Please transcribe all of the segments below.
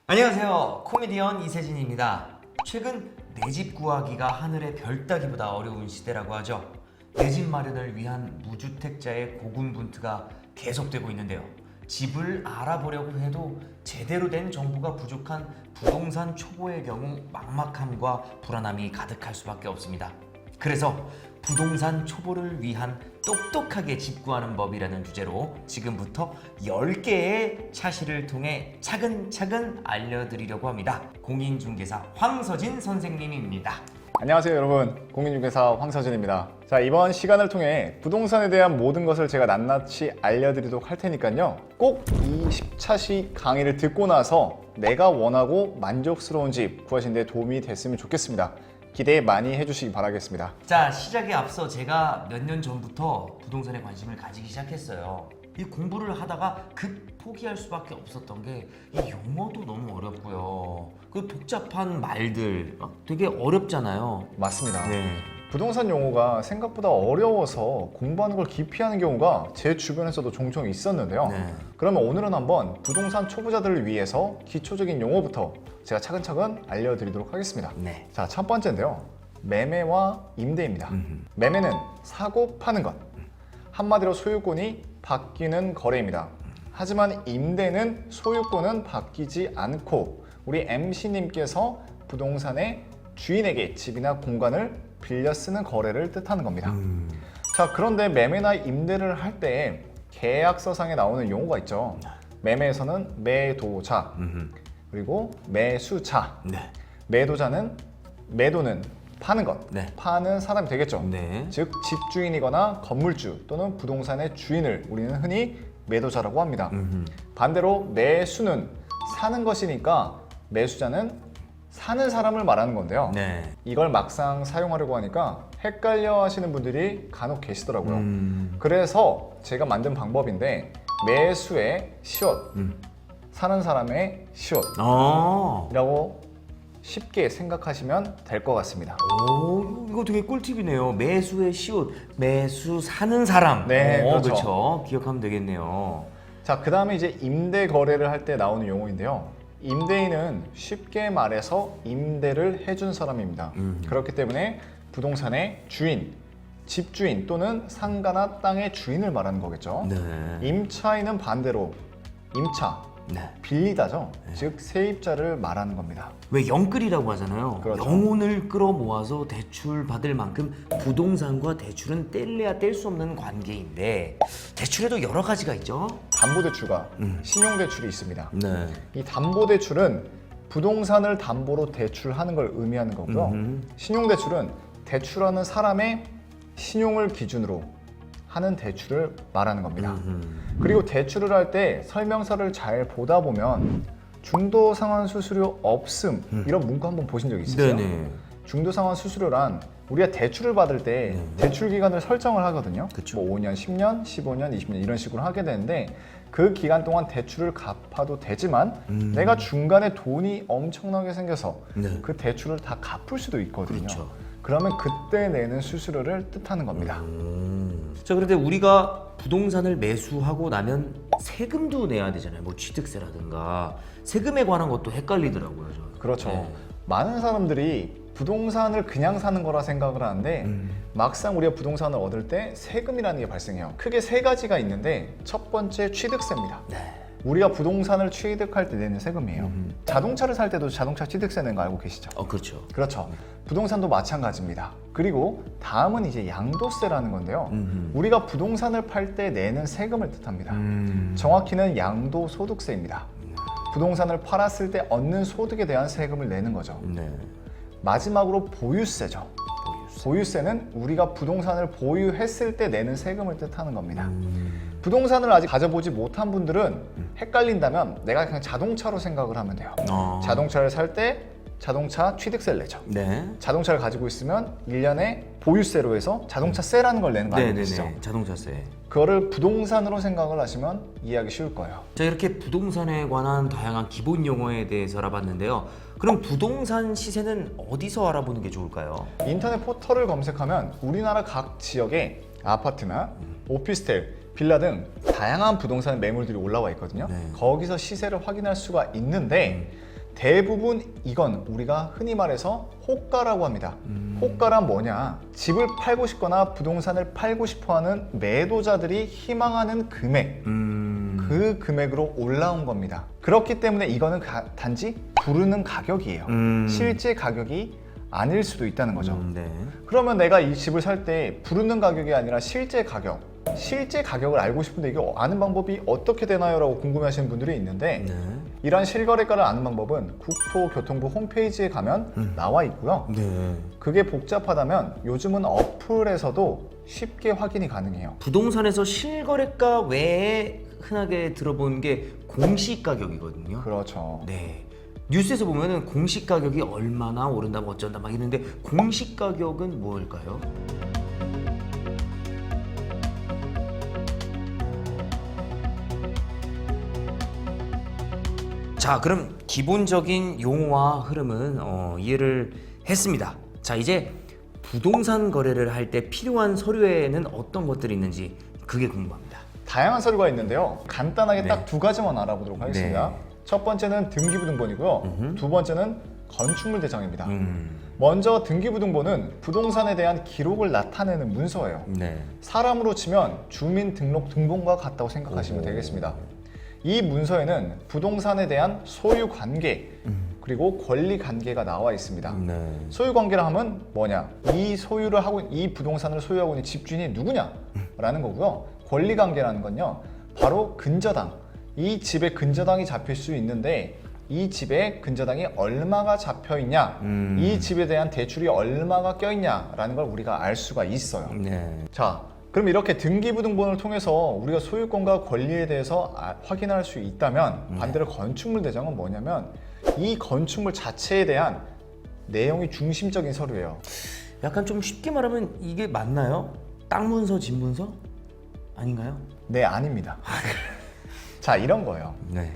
안녕하세요. 코미디언 이세진입니다. 최근 내 집 구하기가 하늘의 별 따기보다 어려운 시대라고 하죠. 내 집 마련을 위한 무주택자의 고군분투가 계속되고 있는데요. 집을 알아보려고 해도 제대로 된 정보가 부족한 부동산 초보의 경우 막막함과 불안함이 가득할 수밖에 없습니다. 그래서 부동산 초보를 위한 똑똑하게 집 구하는 법이라는 주제로 지금부터 10개의 차시를 통해 차근차근 알려드리려고 합니다. 공인중개사 황서진 선생님입니다. 안녕하세요 여러분, 공인중개사 황서진입니다. 자, 이번 시간을 통해 부동산에 대한 모든 것을 제가 낱낱이 알려드리도록 할 테니까요, 꼭 이 10차시 강의를 듣고 나서 내가 원하고 만족스러운 집 구하시는 데 도움이 됐으면 좋겠습니다. 기대 많이 해주시기 바라겠습니다. 자, 시작에 앞서 제가 몇 년 전부터 부동산에 관심을 가지기 시작했어요. 이 공부를 하다가 급 포기할 수밖에 없었던 게 이 용어도 너무 어렵고요. 그 복잡한 말들 되게 어렵잖아요. 맞습니다. 네. 부동산 용어가 생각보다 어려워서 공부하는 걸 기피하는 경우가 제 주변에서도 종종 있었는데요. 네. 그러면 오늘은 한번 부동산 초보자들을 위해서 기초적인 용어부터 제가 차근차근 알려드리도록 하겠습니다. 네. 자, 첫 번째인데요, 매매와 임대입니다. 매매는 사고 파는 것, 한마디로 소유권이 바뀌는 거래입니다. 하지만 임대는 소유권은 바뀌지 않고 우리 MC님께서 부동산의 주인에게 집이나 공간을 빌려 쓰는 거래를 뜻하는 겁니다. 자, 그런데 매매나 임대를 할 때 계약서상에 나오는 용어가 있죠. 매매에서는 매도자, 그리고 매수자. 네. 매도는 파는 것, 네. 파는 사람이 되겠죠. 네. 즉 집주인이거나 건물주 또는 부동산의 주인을 우리는 흔히 매도자라고 합니다. 반대로 매수는 사는 것이니까 매수자는 사는 사람을 말하는 건데요. 네. 이걸 막상 사용하려고 하니까 헷갈려 하시는 분들이 간혹 계시더라고요. 그래서 제가 만든 방법인데, 매수의 시옷, 사는 사람의 시옷이라고 쉽게 생각하시면 될 것 같습니다. 오, 이거 되게 꿀팁이네요. 매수의 시옷, 매수 사는 사람. 네, 그렇죠. 그렇죠. 기억하면 되겠네요. 자, 그 다음에 이제 임대 거래를 할 때 나오는 용어인데요. 임대인은 쉽게 말해서 임대를 해준 사람입니다. 그렇기 때문에 부동산의 주인, 집주인 또는 상가나 땅의 주인을 말하는 거겠죠. 네. 임차인은 반대로 임차, 네. 빌리다죠. 즉 세입자를 말하는 겁니다. 왜 영끌이라고 하잖아요. 그렇죠. 영혼을 끌어모아서 대출 받을 만큼 부동산과 대출은 뗄래야 뗄 수 없는 관계인데, 대출에도 여러 가지가 있죠. 담보대출과 신용대출이 있습니다. 네. 이 담보대출은 부동산을 담보로 대출하는 걸 의미하는 거고요. 신용대출은 대출하는 사람의 신용을 기준으로 하는 대출을 말하는 겁니다. 그리고 대출을 할 때 설명서를 잘 보다 보면 중도상환 수수료 없음 이런 문구 한번 보신 적 있으세요? 네네. 중도상환 수수료란 우리가 대출을 받을 때 대출 기간을 설정을 하거든요. 그쵸. 뭐 5년, 10년, 15년, 20년 이런 식으로 하게 되는데, 그 기간 동안 대출을 갚아도 되지만 내가 중간에 돈이 엄청나게 생겨서 네. 그 대출을 다 갚을 수도 있거든요. 그렇죠. 그러면 그때 내는 수수료를 뜻하는 겁니다. 자, 그런데 우리가 부동산을 매수하고 나면 세금도 내야 되잖아요. 뭐 취득세라든가 세금에 관한 것도 헷갈리더라고요. 저는. 그렇죠. 네. 많은 사람들이 부동산을 그냥 사는 거라 생각을 하는데 막상 우리가 부동산을 얻을 때 세금이라는 게 발생해요. 크게 세 가지가 있는데, 첫 번째 취득세입니다. 네. 우리가 부동산을 취득할 때 내는 세금이에요. 자동차를 살 때도 자동차 취득세 내는 거 알고 계시죠? 그렇죠. 그렇죠. 부동산도 마찬가지입니다. 그리고 다음은 이제 양도세라는 건데요. 우리가 부동산을 팔 때 내는 세금을 뜻합니다. 정확히는 양도소득세입니다. 부동산을 팔았을 때 얻는 소득에 대한 세금을 내는 거죠. 네. 마지막으로 보유세죠. 보유세는 우리가 부동산을 보유했을 때 내는 세금을 뜻하는 겁니다. 부동산을 아직 가져보지 못한 분들은 헷갈린다면 내가 그냥 자동차로 생각을 하면 돼요. 자동차를 살 때 자동차 취득세를 내죠. 네. 자동차를 가지고 있으면 1년에 보유세로 해서 자동차세라는 걸 내는 거 알고 계시죠? 네네네. 자동차세. 그거를 부동산으로 생각을 하시면 이해하기 쉬울 거예요. 자, 이렇게 부동산에 관한 다양한 기본 용어에 대해서 알아봤는데요. 그럼 부동산 시세는 어디서 알아보는 게 좋을까요? 인터넷 포털을 검색하면 우리나라 각 지역의 아파트나 오피스텔, 빌라 등 다양한 부동산 매물들이 올라와 있거든요. 네. 거기서 시세를 확인할 수가 있는데 대부분 이건 우리가 흔히 말해서 호가라고 합니다. 호가란 뭐냐? 집을 팔고 싶거나 부동산을 팔고 싶어하는 매도자들이 희망하는 금액, 그 금액으로 올라온 겁니다. 그렇기 때문에 이거는 단지 부르는 가격이에요. 실제 가격이 아닐 수도 있다는 거죠. 네. 그러면 내가 이 집을 살 때 부르는 가격이 아니라 실제 가격을 알고 싶은데 이게 아는 방법이 어떻게 되나요? 라고 궁금해하시는 분들이 있는데 네. 이러한 실거래가를 아는 방법은 국토교통부 홈페이지에 가면 나와 있고요. 네. 그게 복잡하다면 요즘은 어플에서도 쉽게 확인이 가능해요. 부동산에서 실거래가 외에 흔하게 들어본 게 공시 가격이거든요. 그렇죠. 네. 뉴스에서 보면은 공시 가격이 얼마나 오른다 뭐 어쩐다 막 이러는데 공시 가격은 뭘까요? 자, 그럼 기본적인 용어와 흐름은 이해를 했습니다. 자, 이제 부동산 거래를 할 때 필요한 서류에는 어떤 것들이 있는지 그게 궁금합니다. 다양한 서류가 있는데요. 간단하게 네. 딱 두 가지만 알아보도록 하겠습니다. 네. 첫 번째는 등기부등본이고요. 두 번째는 건축물 대장입니다. 음. 먼저 등기부등본은 부동산에 대한 기록을 나타내는 문서예요. 네. 사람으로 치면 주민등록등본과 같다고 생각하시면 되겠습니다. 이 문서에는 부동산에 대한 소유 관계 그리고 권리 관계가 나와 있습니다. 네. 소유 관계라 하면 뭐냐? 이 부동산을 소유하고 있는 집주인이 누구냐라는 거고요. 권리 관계라는 건요, 바로 근저당. 이 집에 근저당이 잡힐 수 있는데 이 집에 근저당이 얼마가 잡혀 있냐, 이 집에 대한 대출이 얼마가 껴 있냐라는 걸 우리가 알 수가 있어요. 네. 자, 그럼 이렇게 등기부등본을 통해서 우리가 소유권과 권리에 대해서 확인할 수 있다면 반대로 건축물 대장은 뭐냐면 이 건축물 자체에 대한 내용이 중심적인 서류예요. 약간 좀 쉽게 말하면 이게 맞나요? 땅 문서, 집 문서? 아닌가요? 네, 아닙니다. 자, 이런 거예요. 네.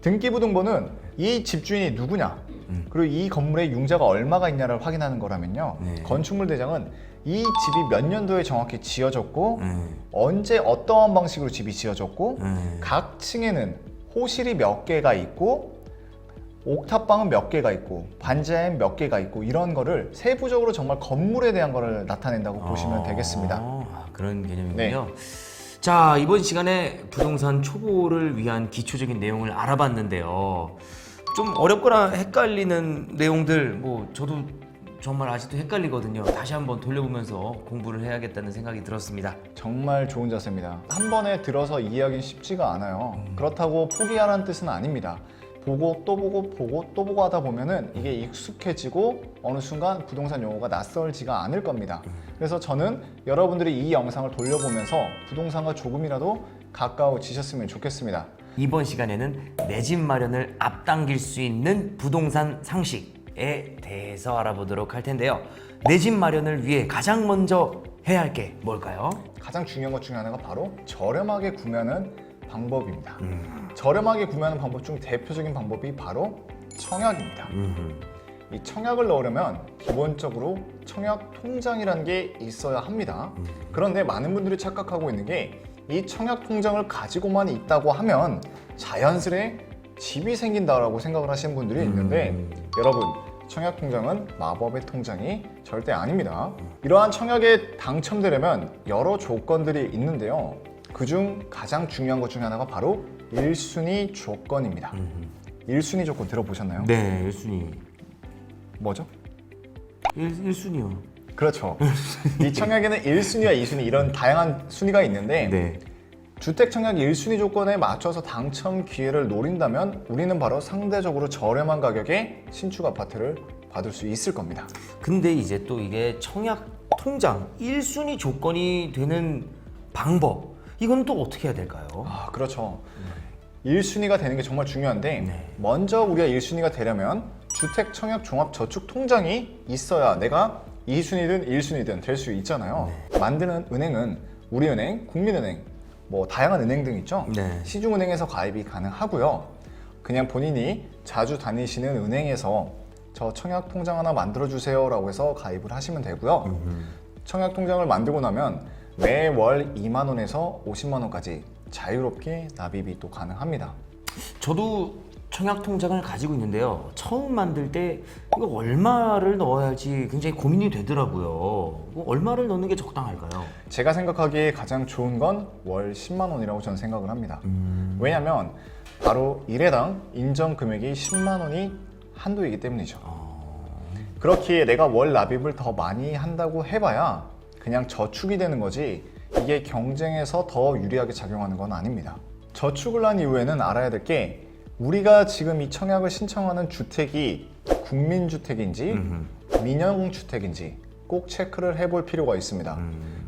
등기부등본은 이 집주인이 누구냐, 그리고 이 건물의 융자가 얼마가 있냐를 확인하는 거라면요. 네. 건축물 대장은 이 집이 몇 년도에 정확히 지어졌고 언제 어떠한 방식으로 집이 지어졌고 각 층에는 호실이 몇 개가 있고 옥탑방은 몇 개가 있고 반지하엔 몇 개가 있고 이런 거를 세부적으로 정말 건물에 대한 거를 나타낸다고 보시면 되겠습니다. 그런 개념이군요. 자, 이번 시간에 부동산 초보를 위한 기초적인 내용을 알아봤는데요. 좀 어렵거나 헷갈리는 내용들, 뭐 저도 정말 아직도 헷갈리거든요. 다시 한번 돌려보면서 공부를 해야겠다는 생각이 들었습니다. 정말 좋은 자세입니다. 한 번에 들어서 이해하기는 쉽지가 않아요. 그렇다고 포기하라는 뜻은 아닙니다. 보고 또 보고 보고 또 보고 하다 보면은 이게 익숙해지고 어느 순간 부동산 용어가 낯설지가 않을 겁니다. 그래서 저는 여러분들이 이 영상을 돌려보면서 부동산과 조금이라도 가까워지셨으면 좋겠습니다. 이번 시간에는 내 집 마련을 앞당길 수 있는 부동산 상식에 대해서 알아보도록 할 텐데요. 내 집 마련을 위해 가장 먼저 해야 할 게 뭘까요? 가장 중요한 것 중에 하나가 바로 저렴하게 구매하는 방법입니다. 저렴하게 구매하는 방법 중 대표적인 방법이 바로 청약입니다. 이 청약을 넣으려면 기본적으로 청약 통장이라는 게 있어야 합니다. 그런데 많은 분들이 착각하고 있는 게 이 청약 통장을 가지고만 있다고 하면 자연스레 집이 생긴다라고 생각을 하시는 분들이 있는데 여러분, 청약 통장은 마법의 통장이 절대 아닙니다. 이러한 청약에 당첨되려면 여러 조건들이 있는데요. 그중 가장 중요한 것 중에 하나가 바로 1순위 조건입니다. 1순위 조건 들어보셨나요? 네, 1순위. 뭐죠? 1순위요. 그렇죠. 이 청약에는 1순위와 2순위 이런 다양한 순위가 있는데 네. 주택 청약 1순위 조건에 맞춰서 당첨 기회를 노린다면 우리는 바로 상대적으로 저렴한 가격에 신축 아파트를 받을 수 있을 겁니다. 근데 이제 또 이게 청약 통장 1순위 조건이 되는 방법, 이건 또 어떻게 해야 될까요? 그렇죠. 1순위가 되는 게 정말 중요한데 네. 먼저 우리가 1순위가 되려면 주택 청약 종합 저축 통장이 있어야 내가 2순위든 1순위든 될 수 있잖아요. 만드는 은행은 우리은행, 국민은행, 뭐 다양한 은행 등 있죠. 네. 시중은행에서 가입이 가능하고요. 그냥 본인이 자주 다니시는 은행에서 저 청약 통장 하나 만들어 주세요 라고 해서 가입을 하시면 되고요. 청약 통장을 만들고 나면 매월 2만 원에서 50만 원까지 자유롭게 납입이 또 가능합니다. 저도 청약 통장을 가지고 있는데요. 처음 만들 때 이거 얼마를 넣어야 할지 굉장히 고민이 되더라고요. 이거 얼마를 넣는 게 적당할까요? 제가 생각하기에 가장 좋은 건 월 10만 원이라고 저는 생각을 합니다. 왜냐면 바로 일회당 인정 금액이 10만 원이 한도이기 때문이죠. 그렇기에 내가 월 납입을 더 많이 한다고 해봐야 그냥 저축이 되는 거지 이게 경쟁에서 더 유리하게 작용하는 건 아닙니다. 저축을 한 이후에는 알아야 될 게 우리가 지금 이 청약을 신청하는 주택이 국민주택인지 민영주택인지 꼭 체크를 해볼 필요가 있습니다.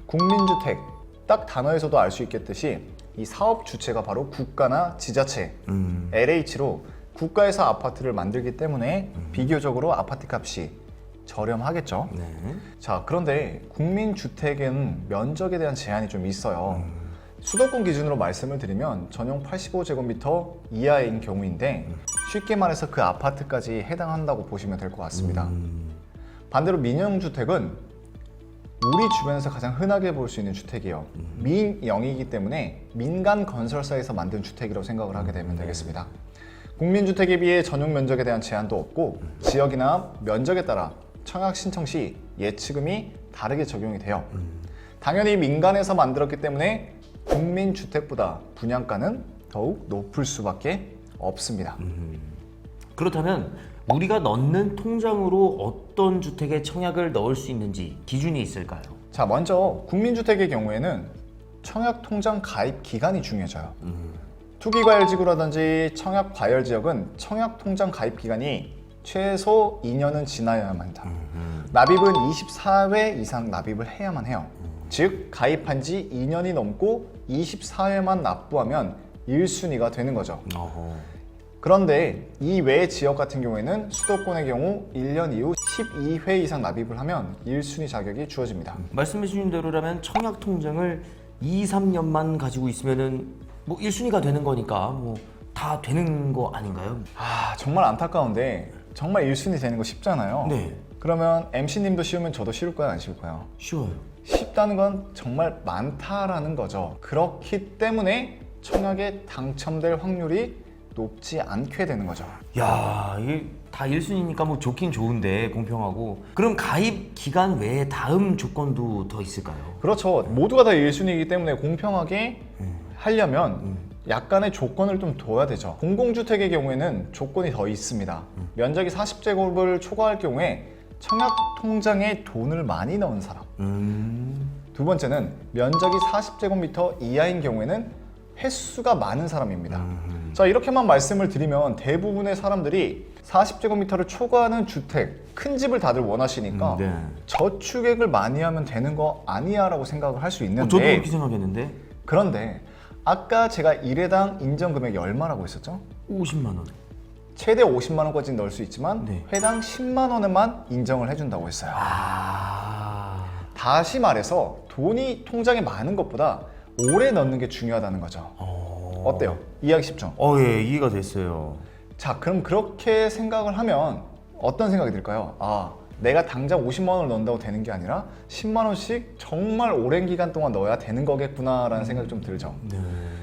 국민주택, 딱 단어에서도 알 수 있겠듯이 이 사업 주체가 바로 국가나 지자체, LH로 국가에서 아파트를 만들기 때문에 비교적으로 아파트 값이 저렴하겠죠. 네. 자, 그런데 국민주택에는 면적에 대한 제한이 좀 있어요. 수도권 기준으로 말씀을 드리면 전용 85제곱미터 이하인 경우인데 쉽게 말해서 그 아파트까지 해당한다고 보시면 될 것 같습니다. 반대로 민영주택은 우리 주변에서 가장 흔하게 볼 수 있는 주택이에요. 민영이기 때문에 민간 건설사에서 만든 주택이라고 생각을 하게 되면 되겠습니다. 국민주택에 비해 전용 면적에 대한 제한도 없고 지역이나 면적에 따라 청약 신청 시 예치금이 다르게 적용이 돼요. 당연히 민간에서 만들었기 때문에 국민주택보다 분양가는 더욱 높을 수밖에 없습니다. 그렇다면 우리가 넣는 통장으로 어떤 주택에 청약을 넣을 수 있는지 기준이 있을까요? 자, 먼저 국민주택의 경우에는 청약통장 가입 기간이 중요해져요. 투기과열지구라든지 청약과열지역은 청약통장 가입 기간이 최소 2년은 지나야만 한다. 납입은 24회 이상 납입을 해야만 해요. 즉 가입한 지 2년이 넘고 24회만 납부하면 1순위가 되는 거죠. 그런데 이 외 지역 같은 경우에는 수도권의 경우 1년 이후 12회 이상 납입을 하면 1순위 자격이 주어집니다. 말씀해 주신 대로라면 청약 통장을 2, 3년만 가지고 있으면은 뭐 1순위가 되는 거니까 뭐 다 되는 거 아닌가요? 아, 정말 안타까운데 정말 1순위 되는 거 쉽잖아요. 네. 그러면 MC님도 쉬우면 저도 쉬울까요? 안 쉬울까요? 쉬워요. 쉽다는 건 정말 많다라는 거죠. 그렇기 때문에 청약에 당첨될 확률이 높지 않게 되는 거죠. 야, 이게 다 1순위니까 뭐 좋긴 좋은데 공평하고. 그럼 가입 기간 외에 다음 조건도 더 있을까요? 그렇죠. 모두가 다 1순위이기 때문에 공평하게 하려면 약간의 조건을 좀 둬야 되죠. 공공주택의 경우에는 조건이 더 있습니다. 면적이 40제곱을 초과할 경우에 청약통장에 돈을 많이 넣은 사람. 두 번째는 면적이 40제곱미터 이하인 경우에는 횟수가 많은 사람입니다. 자, 이렇게만 말씀을 드리면 대부분의 사람들이 40제곱미터를 초과하는 주택, 큰 집을 다들 원하시니까 네. 저축액을 많이 하면 되는 거 아니야 라고 생각을 할 수 있는데 저도 그렇게 생각했는데. 그런데 아까 제가 1회당 인정 금액이 얼마라고 했었죠? 50만 원. 최대 50만 원까지 넣을 수 있지만 네. 회당 10만 원에만 인정을 해준다고 했어요. 다시 말해서 돈이 통장에 많은 것보다 오래 넣는 게 중요하다는 거죠. 어때요? 이해하기 쉽죠? 예, 이해가 됐어요. 자, 그럼 그렇게 생각을 하면 어떤 생각이 들까요? 아, 내가 당장 50만 원을 넣는다고 되는 게 아니라 10만 원씩 정말 오랜 기간 동안 넣어야 되는 거겠구나라는 생각이 좀 들죠. 네.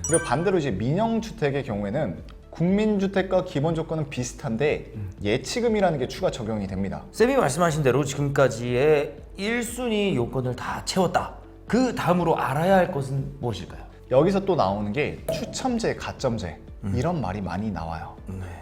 그리고 반대로 이제 민영주택의 경우에는 국민주택과 기본 조건은 비슷한데 예치금이라는 게 추가 적용이 됩니다. 쌤이 말씀하신 대로 지금까지의 1순위 요건을 다 채웠다. 그 다음으로 알아야 할 것은 무엇일까요? 여기서 또 나오는 게 추첨제, 가점제 이런 말이 많이 나와요.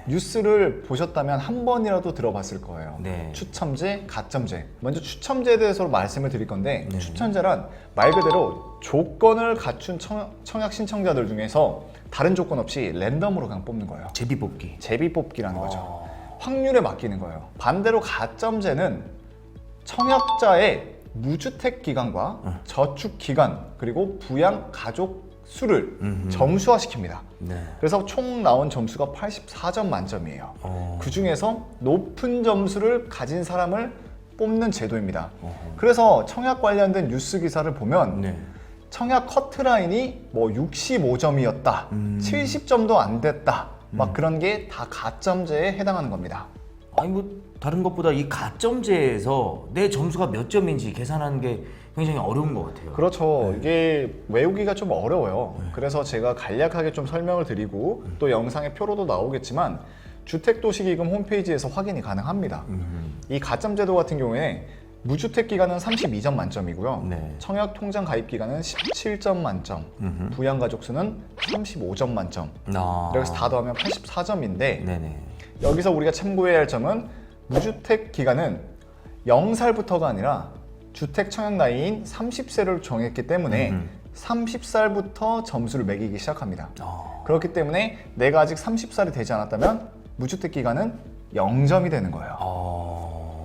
뉴스를 보셨다면 한 번이라도 들어봤을 거예요. 네. 추첨제, 가점제. 먼저 추첨제에 대해서 말씀을 드릴 건데 네. 추첨제란 말 그대로 조건을 갖춘 청약 신청자들 중에서 다른 조건 없이 랜덤으로 그냥 뽑는 거예요. 제비뽑기. 제비뽑기라는 거죠. 확률에 맡기는 거예요. 반대로 가점제는 청약자의 무주택 기간과 저축 기간 그리고 부양 가족 수를 점수화시킵니다. 네. 그래서 총 나온 점수가 84점 만점이에요. 그 중에서 높은 점수를 가진 사람을 뽑는 제도입니다. 그래서 청약 관련된 뉴스 기사를 보면 네. 청약 커트라인이 뭐 65점이었다, 70점도 안 됐다, 막 그런 게 다 가점제에 해당하는 겁니다. 아니 뭐 다른 것보다 이 가점제에서 내 점수가 몇 점인지 계산하는 게 굉장히 어려운 것 같아요. 그렇죠. 이게 외우기가 좀 어려워요. 그래서 제가 간략하게 좀 설명을 드리고 또 영상의 표로도 나오겠지만 주택도시기금 홈페이지에서 확인이 가능합니다. 이 가점제도 같은 경우에 무주택 기간은 32점 만점이고요. 네. 청약 통장 가입 기간은 17점 만점, 부양 가족 수는 35점 만점. 그래서 다 더하면 84점인데 네네. 여기서 우리가 참고해야 할 점은 무주택 기간은 0살부터가 아니라 주택 청약 나이인 30세를 정했기 때문에 30살부터 점수를 매기기 시작합니다. 그렇기 때문에 내가 아직 30살이 되지 않았다면 무주택 기간은 0점이 되는 거예요.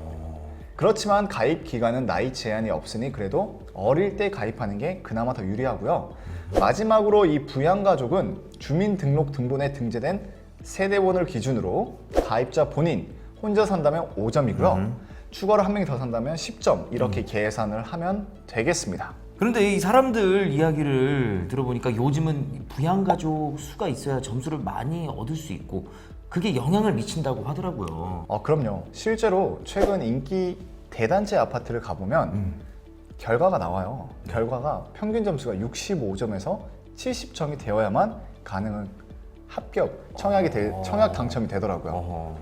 그렇지만 가입 기간은 나이 제한이 없으니 그래도 어릴 때 가입하는 게 그나마 더 유리하고요. 마지막으로 이 부양가족은 주민등록등본에 등재된 세대원을 기준으로 가입자 본인 혼자 산다면 5점이고요. 추가로 한 명이 더 산다면 10점 이렇게 계산을 하면 되겠습니다. 그런데 이 사람들 이야기를 들어보니까 요즘은 부양가족 수가 있어야 점수를 많이 얻을 수 있고 그게 영향을 미친다고 하더라고요. 그럼요. 실제로 최근 인기 대단지 아파트를 가보면 결과가 나와요. 결과가 평균 점수가 65점에서 70점이 되어야만 가능한 청약 당첨이 되더라고요.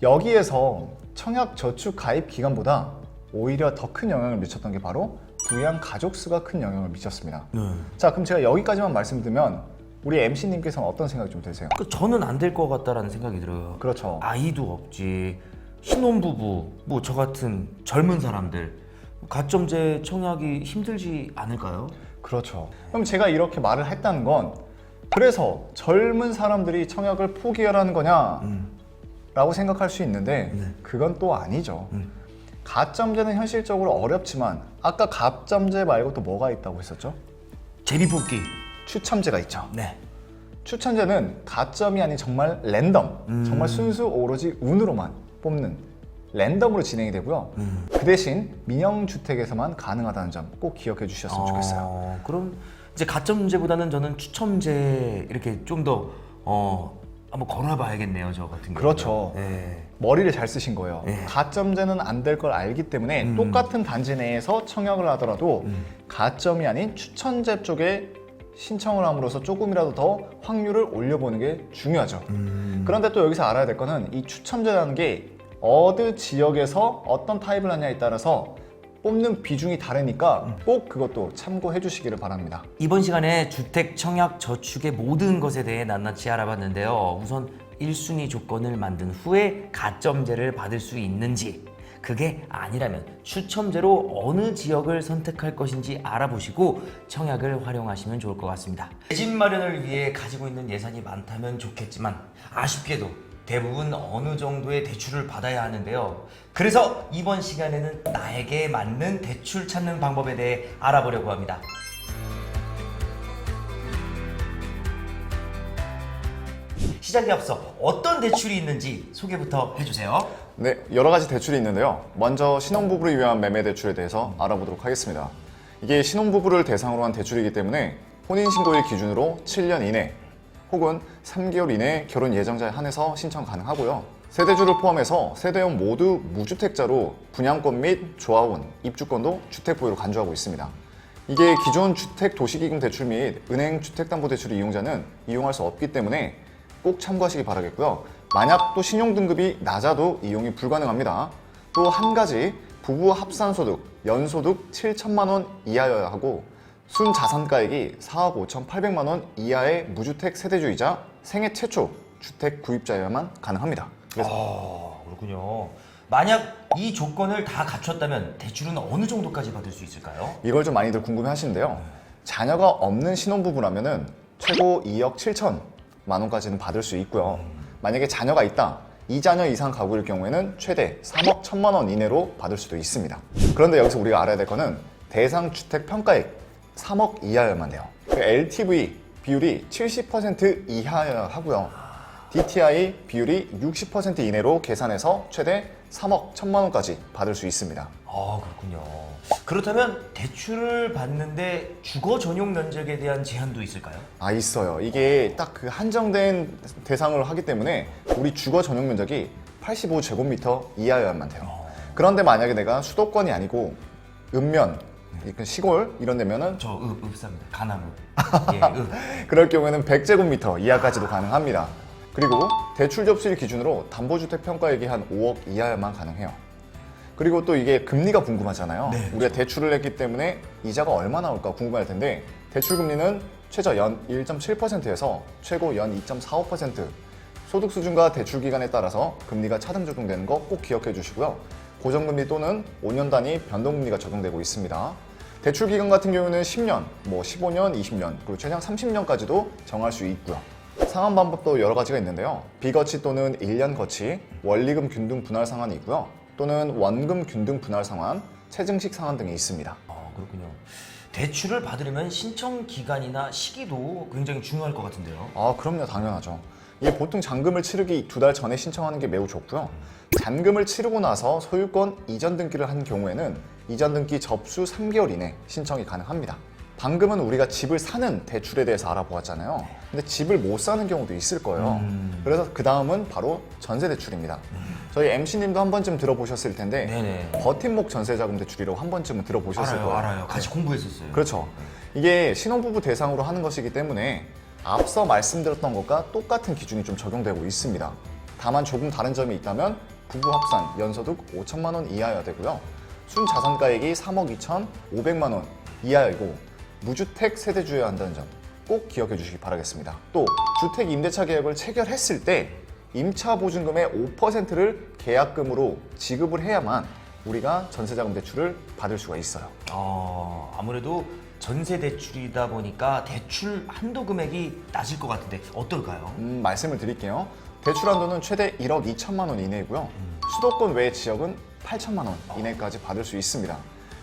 여기에서 청약 저축 가입 기간보다 오히려 더 큰 영향을 미쳤던 게 바로 부양 가족 수가 큰 영향을 미쳤습니다. 자, 그럼 제가 여기까지만 말씀드리면 우리 MC님께서는 어떤 생각이 좀 드세요? 저는 안 될 것 같다라는 생각이 들어요. 그렇죠. 아이도 없지, 신혼부부, 뭐 저 같은 젊은 사람들 가점제 청약이 힘들지 않을까요? 그렇죠. 그럼 제가 이렇게 말을 했다는 건 그래서 젊은 사람들이 청약을 포기하라는 거냐? 라고 생각할 수 있는데 그건 또 아니죠. 가점제는 현실적으로 어렵지만 아까 가점제 말고 또 뭐가 있다고 했었죠? 제비뽑기. 추첨제가 있죠. 네. 추첨제는 가점이 아닌 정말 랜덤, 정말 순수 오로지 운으로만 뽑는 랜덤으로 진행이 되고요. 그 대신 민영주택에서만 가능하다는 점 꼭 기억해 주셨으면 좋겠어요. 그럼 이제 가점제보다는 저는 추첨제 이렇게 좀 더 한번 걸어봐야겠네요, 저 같은 경우. 그렇죠. 네. 머리를 잘 쓰신 거예요. 네. 가점제는 안 될 걸 알기 때문에 똑같은 단지 내에서 청약을 하더라도 가점이 아닌 추천제 쪽에 신청을 함으로써 조금이라도 더 확률을 올려보는 게 중요하죠. 그런데 또 여기서 알아야 될 거는 이 추첨제라는 게 어느 지역에서 어떤 타입을 하냐에 따라서 뽑는 비중이 다르니까 꼭 그것도 참고해 주시기를 바랍니다. 이번 시간에 주택 청약 저축의 모든 것에 대해 낱낱이 알아봤는데요. 우선 1순위 조건을 만든 후에 가점제를 받을 수 있는지, 그게 아니라면 추첨제로 어느 지역을 선택할 것인지 알아보시고 청약을 활용하시면 좋을 것 같습니다. 내 집 마련을 위해 가지고 있는 예산이 많다면 좋겠지만 아쉽게도 대부분 어느 정도의 대출을 받아야 하는데요. 그래서 이번 시간에는 나에게 맞는 대출 찾는 방법에 대해 알아보려고 합니다. 시작에 앞서 어떤 대출이 있는지 소개부터 해주세요. 네, 여러 가지 대출이 있는데요. 먼저 신혼부부를 위한 매매 대출에 대해서 알아보도록 하겠습니다. 이게 신혼부부를 대상으로 한 대출이기 때문에 혼인신고일 기준으로 7년 이내 혹은 3개월 이내 결혼 예정자에 한해서 신청 가능하고요. 세대주를 포함해서 세대원 모두 무주택자로 분양권 및 조합원, 입주권도 주택 보유로 간주하고 있습니다. 이게 기존 주택 도시기금 대출 및 은행 주택담보대출 이용자는 이용할 수 없기 때문에 꼭 참고하시기 바라겠고요. 만약 또 신용등급이 낮아도 이용이 불가능합니다. 또 한 가지, 부부 합산소득, 연소득 7천만 원 이하여야 하고 순자산가액이 4억 5,800만 원 이하의 무주택 세대주이자 생애 최초 주택 구입자여야만 가능합니다. 그렇군요. 만약 이 조건을 다 갖췄다면 대출은 어느 정도까지 받을 수 있을까요? 이걸 좀 많이들 궁금해 하시는데요. 자녀가 없는 신혼부부라면 최고 2억 7천만 원까지는 받을 수 있고요. 만약에 자녀가 있다, 2자녀 이상 가구일 경우에는 최대 3억 1천만 원 이내로 받을 수도 있습니다. 그런데 여기서 우리가 알아야 될 거는 대상 주택 평가액 3억 이하여야만 돼요. LTV 비율이 70% 이하여야 하고요. DTI 비율이 60% 이내로 계산해서 최대 3억 1천만 원까지 받을 수 있습니다. 그렇군요. 그렇다면 대출을 받는데 주거 전용 면적에 대한 제한도 있을까요? 있어요. 이게 딱 그 한정된 대상으로 하기 때문에 우리 주거 전용 면적이 85제곱미터 이하여야만 돼요. 그런데 만약에 내가 수도권이 아니고 읍면, 그 시골 이런 데면은 저 읍사입니다. 가나무. 예, 그럴 경우에는 100제곱미터 이하까지도 가능합니다. 그리고 대출 접수일 기준으로 담보주택 평가액이 한 5억 이하여만 가능해요. 그리고 또 이게 금리가 궁금하잖아요. 네, 우리가 대출을 했기 때문에 이자가 얼마 나올까 궁금할 텐데 대출 금리는 최저 연 1.7%에서 최고 연 2.45%, 소득 수준과 대출 기간에 따라서 금리가 차등 적용되는 거 꼭 기억해 주시고요. 고정금리 또는 5년 단위 변동금리가 적용되고 있습니다. 대출 기간 같은 경우는 10년, 15년, 20년, 그리고 최장 30년까지도 정할 수 있고요. 상환 방법도 여러 가지가 있는데요. 비거치 또는 1년 거치, 원리금 균등 분할 상환이 있고요. 또는 원금 균등 분할 상환, 체증식 상환 등이 있습니다. 그렇군요. 대출을 받으려면 신청 기간이나 시기도 굉장히 중요할 것 같은데요. 그럼요, 당연하죠. 이게 보통 잔금을 치르기 2달 전에 신청하는 게 매우 좋고요. 잔금을 치르고 나서 소유권 이전 등기를 한 경우에는 이전 등기 접수 3개월 이내 신청이 가능합니다. 방금은 우리가 집을 사는 대출에 대해서 알아보았잖아요. 근데 집을 못 사는 경우도 있을 거예요. 그래서 그 다음은 바로 전세 대출입니다. 저희 MC님도 한 번쯤 들어보셨을 텐데 네네. 버팀목 전세자금 대출이라고 한 번쯤은 들어보셨을 거예요. 알아요. 같이 공부했었어요. 그렇죠. 이게 신혼부부 대상으로 하는 것이기 때문에 앞서 말씀드렸던 것과 똑같은 기준이 좀 적용되고 있습니다. 다만 조금 다른 점이 있다면 부부 합산 연소득 5천만 원 이하여야 되고요. 순자산가액이 3억 2,500만 원 이하이고 무주택 세대주여야 한다는 점 꼭 기억해 주시기 바라겠습니다. 또 주택 임대차 계약을 체결했을 때 임차 보증금의 5%를 계약금으로 지급을 해야만 우리가 전세자금 대출을 받을 수가 있어요. 아무래도 전세 대출이다 보니까 대출 한도 금액이 낮을 것 같은데 어떨까요? 말씀을 드릴게요. 대출 한도는 최대 1억 2천만 원 이내이고요. 수도권 외 지역은 8천만 원 이내까지 받을 수 있습니다.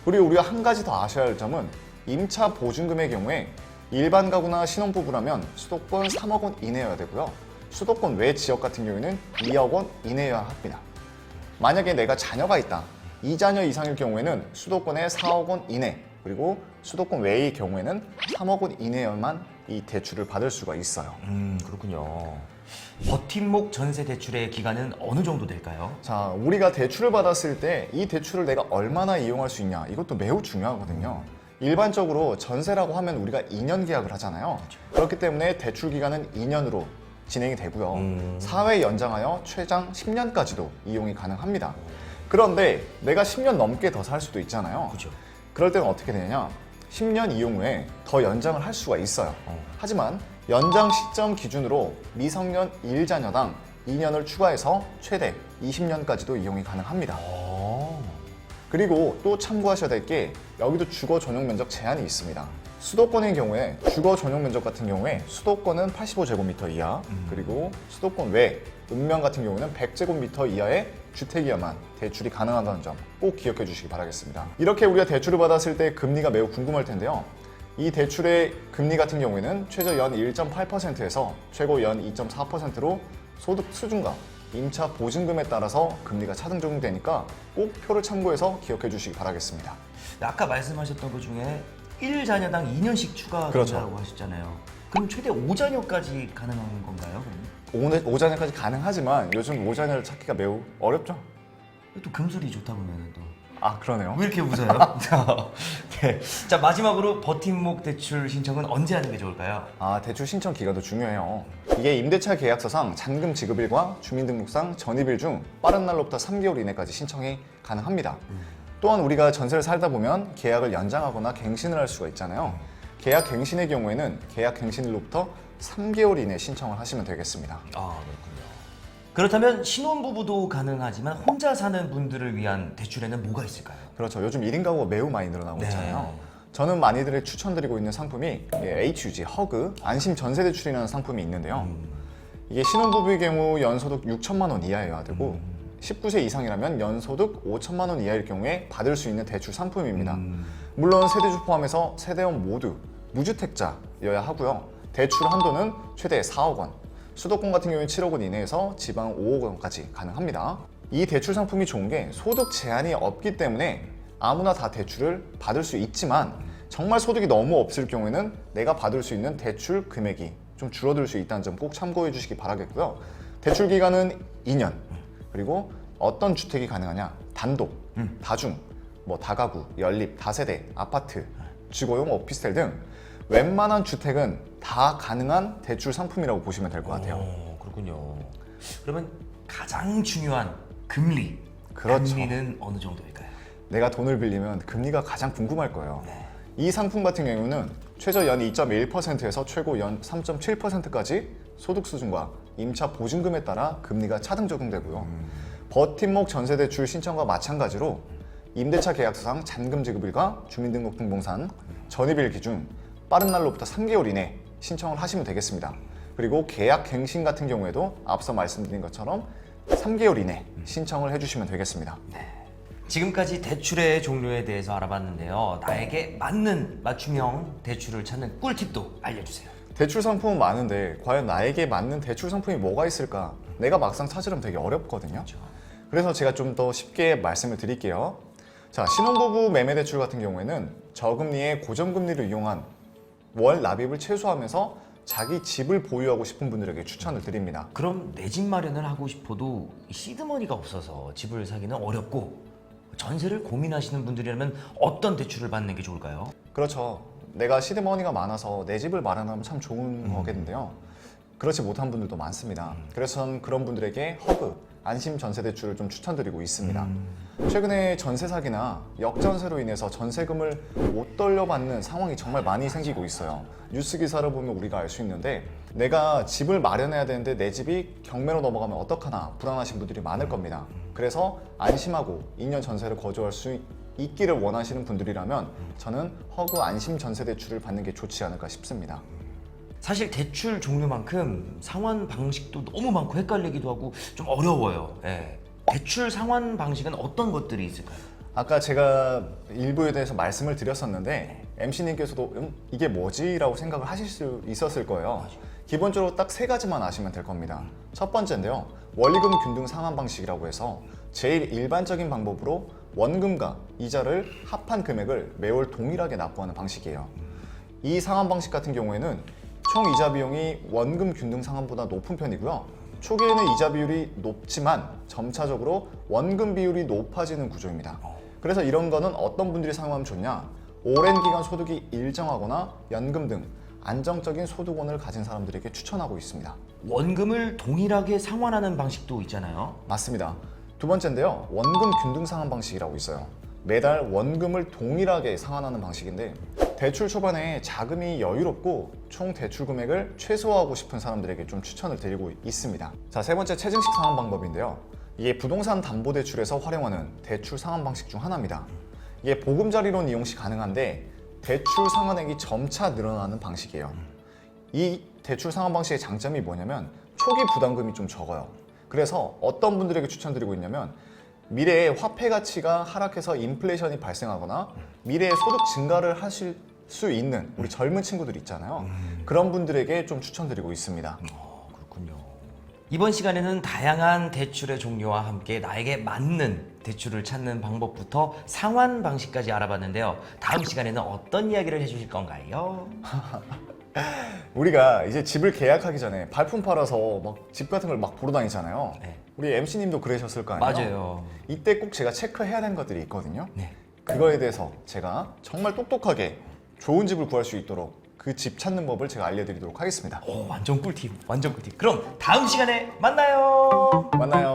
그리고 우리가 한 가지 더 아셔야 할 점은 임차 보증금의 경우에 일반 가구나 신혼부부라면 수도권 3억 원 이내여야 되고요. 수도권 외 지역 같은 경우에는 2억 원 이내여야 합니다. 만약에 내가 자녀가 있다. 2자녀 이상일 경우에는 수도권의 4억 원 이내, 그리고 수도권 외의 경우에는 3억 원 이내여만 이 대출을 받을 수가 있어요. 그렇군요. 버팀목 전세 대출의 기간은 어느 정도 될까요? 자, 우리가 대출을 받았을 때 이 대출을 내가 얼마나 이용할 수 있냐, 이것도 매우 중요하거든요. 일반적으로 전세라고 하면 우리가 2년 계약을 하잖아요. 그렇기 때문에 대출 기간은 2년으로 진행이 되고요. 사회 연장하여 최장 10년까지도 이용이 가능합니다. 그런데 내가 10년 넘게 더 살 수도 있잖아요. 그렇죠. 그럴 때는 어떻게 되느냐? 10년 이용 후에 더 연장을 할 수가 있어요. 하지만 연장 시점 기준으로 미성년 1자녀당 2년을 추가해서 최대 20년까지도 이용이 가능합니다. 그리고 또 참고하셔야 될 게 여기도 주거 전용 면적 제한이 있습니다. 수도권의 경우에 주거 전용 면적 같은 경우에 수도권은 85제곱미터 이하, 그리고 수도권 외 읍면 같은 경우는 100제곱미터 이하의 주택이야만 대출이 가능하다는 점 꼭 기억해 주시기 바라겠습니다. 이렇게 우리가 대출을 받았을 때 금리가 매우 궁금할 텐데요. 이 대출의 금리 같은 경우에는 최저 연 1.8%에서 최고 연 2.4%로 소득 수준과 임차 보증금에 따라서 금리가 차등 적용되니까 꼭 표를 참고해서 기억해 주시기 바라겠습니다. 아까 말씀하셨던 것 중에 1자녀당 2년씩 추가된다고 그렇죠. 하셨잖아요. 그럼 최대 5자녀까지 가능한 건가요? 그러면? 5자녀까지 가능하지만 요즘 5자녀를 찾기가 매우 어렵죠? 또 금술이 좋다 보면 또. 그러네요. 왜 이렇게 웃어요? 네. 자, 마지막으로 버팀목 대출 신청은 언제 하는 게 좋을까요? 대출 신청 기간도 중요해요. 이게 임대차 계약서상 잔금 지급일과 주민등록상 전입일 중 빠른 날로부터 3개월 이내까지 신청이 가능합니다. 또한 우리가 전세를 살다 보면 계약을 연장하거나 갱신을 할 수가 있잖아요. 계약 갱신의 경우에는 계약 갱신일로부터 3개월 이내 신청을 하시면 되겠습니다. 그렇군요. 그렇다면 신혼부부도 가능하지만 혼자 사는 분들을 위한 대출에는 뭐가 있을까요? 그렇죠. 요즘 1인 가구가 매우 많이 늘어나고 있잖아요. 저는 많이들 추천드리고 있는 상품이 HUG, 허그, 안심 전세 대출이라는 상품이 있는데요. 이게 신혼부부의 경우 연소득 6천만 원 이하여야 되고 19세 이상이라면 연소득 5천만 원 이하일 경우에 받을 수 있는 대출 상품입니다. 물론 세대주 포함해서 세대원 모두 무주택자여야 하고요. 대출 한도는 최대 4억 원, 수도권 같은 경우는 7억 원 이내에서 지방 5억 원까지 가능합니다. 이 대출 상품이 좋은 게 소득 제한이 없기 때문에 아무나 다 대출을 받을 수 있지만 정말 소득이 너무 없을 경우에는 내가 받을 수 있는 대출 금액이 좀 줄어들 수 있다는 점 꼭 참고해 주시기 바라겠고요. 대출 기간은 2년, 그리고 어떤 주택이 가능하냐? 단독, 다중, 뭐 다가구, 연립, 다세대, 아파트, 주거용 오피스텔 등 웬만한 주택은 다 가능한 대출 상품이라고 보시면 될 것 같아요. 그렇군요. 그러면 가장 중요한 금리. 그렇죠. 금리는 어느 정도일까요? 내가 돈을 빌리면 금리가 가장 궁금할 거예요. 네. 이 상품 같은 경우는 최저 연 2.1%에서 최고 연 3.7%까지 소득 수준과 임차 보증금에 따라 금리가 차등 적용되고요. 버팀목 전세대출 신청과 마찬가지로 임대차 계약서상 잔금 지급일과 주민등록등본상 전입일 기준 빠른 날로부터 3개월 이내 신청을 하시면 되겠습니다. 그리고 계약 갱신 같은 경우에도 앞서 말씀드린 것처럼 3개월 이내 신청을 해주시면 되겠습니다. 지금까지 대출의 종류에 대해서 알아봤는데요. 나에게 맞는 맞춤형 대출을 찾는 꿀팁도 알려주세요. 대출 상품은 많은데 과연 나에게 맞는 대출 상품이 뭐가 있을까? 내가 막상 찾으려면 되게 어렵거든요. 그래서 제가 좀 더 쉽게 말씀을 드릴게요. 자, 신혼부부 매매대출 같은 경우에는 저금리의 고정금리를 이용한 월 납입을 최소화하면서 자기 집을 보유하고 싶은 분들에게 추천을 드립니다. 그럼 내 집 마련을 하고 싶어도 시드머니가 없어서 집을 사기는 어렵고 전세를 고민하시는 분들이라면 어떤 대출을 받는 게 좋을까요? 그렇죠. 내가 시드머니가 많아서 내 집을 마련하면 참 좋은 거겠는데요. 그렇지 못한 분들도 많습니다. 그래서 저는 그런 분들에게 허그, 안심 전세 대출을 좀 추천드리고 있습니다. 최근에 전세 사기나 역전세로 인해서 전세금을 못 돌려받는 상황이 정말 많이 생기고 있어요. 뉴스 기사를 보면 우리가 알 수 있는데 내가 집을 마련해야 되는데 내 집이 경매로 넘어가면 어떡하나 불안하신 분들이 많을 겁니다. 그래서 안심하고 2년 전세를 거주할 수 있기를 원하시는 분들이라면 저는 허그 안심 전세 대출을 받는 게 좋지 않을까 싶습니다. 사실 대출 종류만큼 상환 방식도 너무 많고 헷갈리기도 하고 좀 어려워요. 예. 대출 상환 방식은 어떤 것들이 있을까요? 아까 제가 일부에 대해서 말씀을 드렸었는데 MC님께서도 이게 뭐지? 라고 생각을 하실 수 있었을 거예요. 기본적으로 딱 세 가지만 아시면 될 겁니다. 첫 번째인데요. 원리금 균등 상환 방식이라고 해서 제일 일반적인 방법으로 원금과 이자를 합한 금액을 매월 동일하게 납부하는 방식이에요. 이 상환 방식 같은 경우에는 총 이자 비용이 원금 균등 상환보다 높은 편이고요. 초기에는 이자 비율이 높지만 점차적으로 원금 비율이 높아지는 구조입니다. 그래서 이런 거는 어떤 분들이 사용하면 좋냐? 오랜 기간 소득이 일정하거나 연금 등 안정적인 소득원을 가진 사람들에게 추천하고 있습니다. 원금을 동일하게 상환하는 방식도 있잖아요. 맞습니다. 두 번째인데요. 원금 균등 상환 방식이라고 있어요. 매달 원금을 동일하게 상환하는 방식인데 대출 초반에 자금이 여유롭고 총 대출 금액을 최소화하고 싶은 사람들에게 좀 추천을 드리고 있습니다. 자, 세 번째 체증식 상환 방법인데요. 이게 부동산 담보대출에서 활용하는 대출 상환 방식 중 하나입니다. 이게 보금자리론 이용 시 가능한데 대출 상환액이 점차 늘어나는 방식이에요. 이 대출 상환 방식의 장점이 뭐냐면 초기 부담금이 좀 적어요. 그래서 어떤 분들에게 추천드리고 있냐면 미래에 화폐 가치가 하락해서 인플레이션이 발생하거나 미래에 소득 증가를 하실 수 있는 우리 젊은 친구들 있잖아요. 그런 분들에게 좀 추천드리고 있습니다. 그렇군요. 이번 시간에는 다양한 대출의 종류와 함께 나에게 맞는 대출을 찾는 방법부터 상환 방식까지 알아봤는데요. 다음 시간에는 어떤 이야기를 해주실 건가요? 우리가 이제 집을 계약하기 전에 발품 팔아서 막 집 같은 걸 막 보러 다니잖아요. 네. 우리 MC님도 그러셨을 거 아니에요? 맞아요. 이때 꼭 제가 체크해야 되는 것들이 있거든요. 네. 그거에 대해서 제가 정말 똑똑하게 좋은 집을 구할 수 있도록 그 집 찾는 법을 제가 알려드리도록 하겠습니다. 오, 완전 꿀팁, 완전 꿀팁. 그럼 다음 시간에 만나요. 만나요.